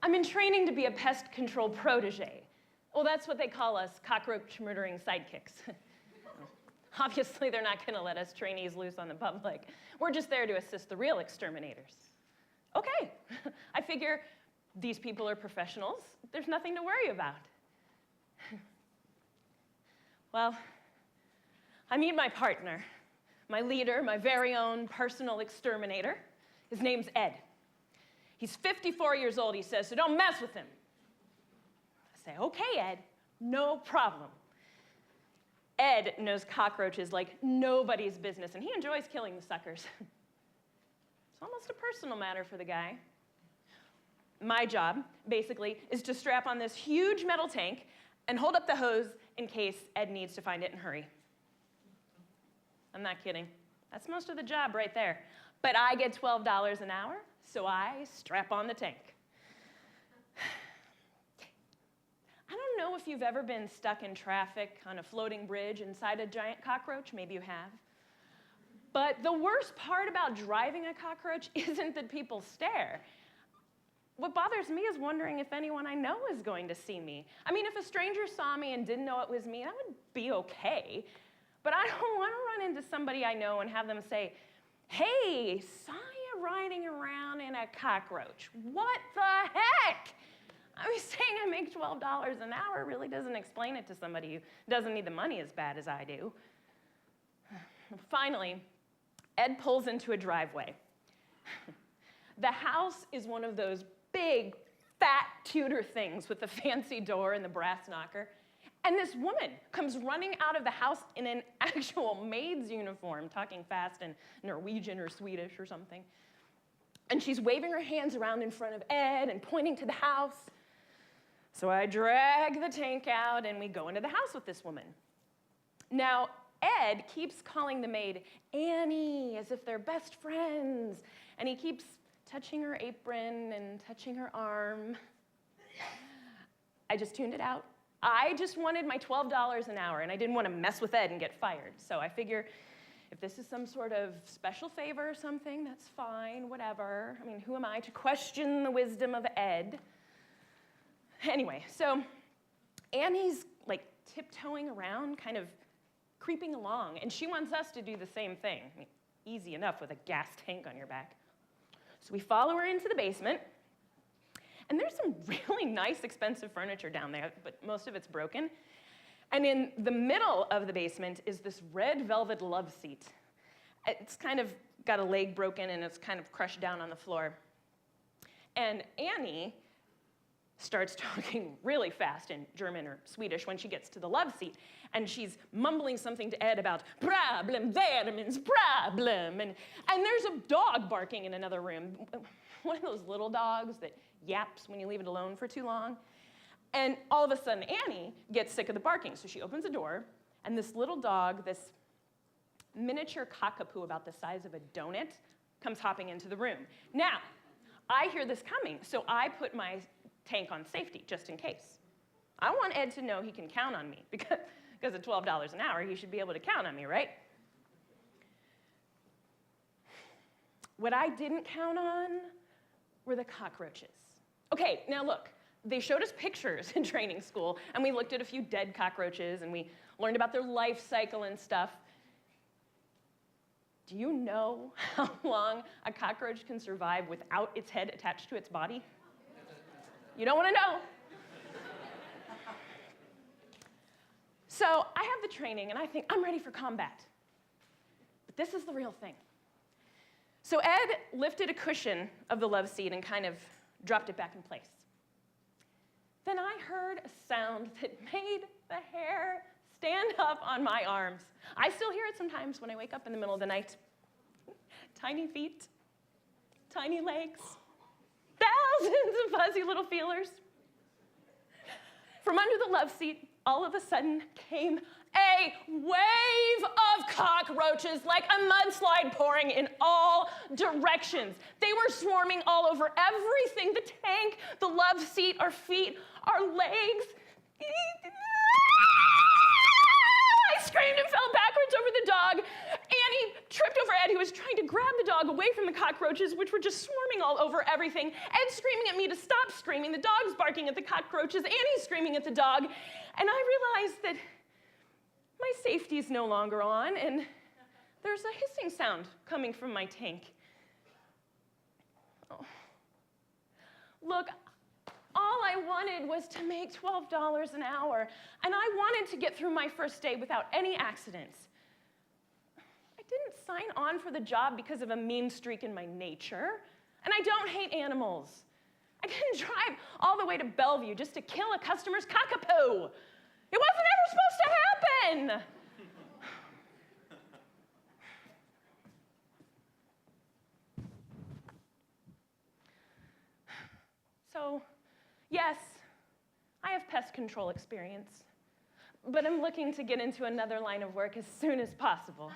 I'm in training to be a pest control protege. Well, that's what they call us, cockroach-murdering sidekicks. Obviously, they're not going to let us trainees loose on the public. We're just there to assist the real exterminators. Okay, I figure these people are professionals. There's nothing to worry about. Well, I meet my partner, my leader, my very own personal exterminator. His name's Ed. He's 54 years old, he says, so don't mess with him. I say, okay, Ed, no problem. Ed knows cockroaches like nobody's business, and he enjoys killing the suckers. It's almost a personal matter for the guy. My job, basically, is to strap on this huge metal tank and hold up the hose in case Ed needs to find it and hurry. I'm not kidding. That's most of the job right there. But I get $12 an hour, so I strap on the tank. I don't know if you've ever been stuck in traffic on a floating bridge inside a giant cockroach. Maybe you have. But the worst part about driving a cockroach isn't that people stare. What bothers me is wondering if anyone I know is going to see me. I mean, if a stranger saw me and didn't know it was me, that would be okay. But I don't want to run into somebody I know and have them say, hey, saw you riding around in a cockroach. What the heck? I mean, saying I make $12 an hour really doesn't explain it to somebody who doesn't need the money as bad as I do. Finally, Ed pulls into a driveway. The house is one of those big, fat Tudor things with the fancy door and the brass knocker. And this woman comes running out of the house in an actual maid's uniform, talking fast in Norwegian or Swedish or something. And she's waving her hands around in front of Ed and pointing to the house. So I drag the tank out and we go into the house with this woman. Now, Ed keeps calling the maid Annie as if they're best friends. And he keeps touching her apron and touching her arm. I just tuned it out. I just wanted my $12 an hour, and I didn't want to mess with Ed and get fired. So I figure if this is some sort of special favor or something, that's fine, whatever. I mean, who am I to question the wisdom of Ed? Anyway, so Annie's like tiptoeing around, kind of creeping along, and she wants us to do the same thing. I mean, easy enough with a gas tank on your back. So we follow her into the basement. And there's some really nice, expensive furniture down there, but most of it's broken. And in the middle of the basement is this red velvet love seat. It's kind of got a leg broken, and it's kind of crushed down on the floor. And Annie starts talking really fast in German or Swedish when she gets to the love seat. And she's mumbling something to Ed about problem, there means problem. And there's a dog barking in another room. One of those little dogs that yaps when you leave it alone for too long. And all of a sudden, Annie gets sick of the barking. So she opens the door, and this little dog, this miniature cockapoo about the size of a donut, comes hopping into the room. Now, I hear this coming, so I put my tank on safety, just in case. I want Ed to know he can count on me, because at $12 an hour, he should be able to count on me, right? What I didn't count on were the cockroaches. Okay, now look, they showed us pictures in training school, and we looked at a few dead cockroaches, and we learned about their life cycle and stuff. Do you know how long a cockroach can survive without its head attached to its body? You don't want to know. So I have the training, and I think I'm ready for combat. But this is the real thing. So Ed lifted a cushion of the love seat and kind of dropped it back in place. Then I heard a sound that made the hair stand up on my arms. I still hear it sometimes when I wake up in the middle of the night. Tiny feet, tiny legs, thousands of fuzzy little feelers. From under the love seat, all of a sudden came a wave of cockroaches, like a mudslide pouring in all directions. They were swarming all over everything, the tank, the love seat, our feet, our legs. I screamed and fell backwards over the dog. Annie tripped over Ed, who was trying to grab the dog dog away from the cockroaches, which were just swarming all over everything. Ed's screaming at me to stop screaming. The dog's barking at the cockroaches. Annie's screaming at the dog. And I realized that my safety's no longer on, and there's a hissing sound coming from my tank. Oh. Look, all I wanted was to make $12 an hour, and I wanted to get through my first day without any accidents. I didn't sign on for the job because of a mean streak in my nature, and I don't hate animals. I didn't drive all the way to Bellevue just to kill a customer's cockapoo. It wasn't ever supposed to happen. So, yes, I have pest control experience, but I'm looking to get into another line of work as soon as possible.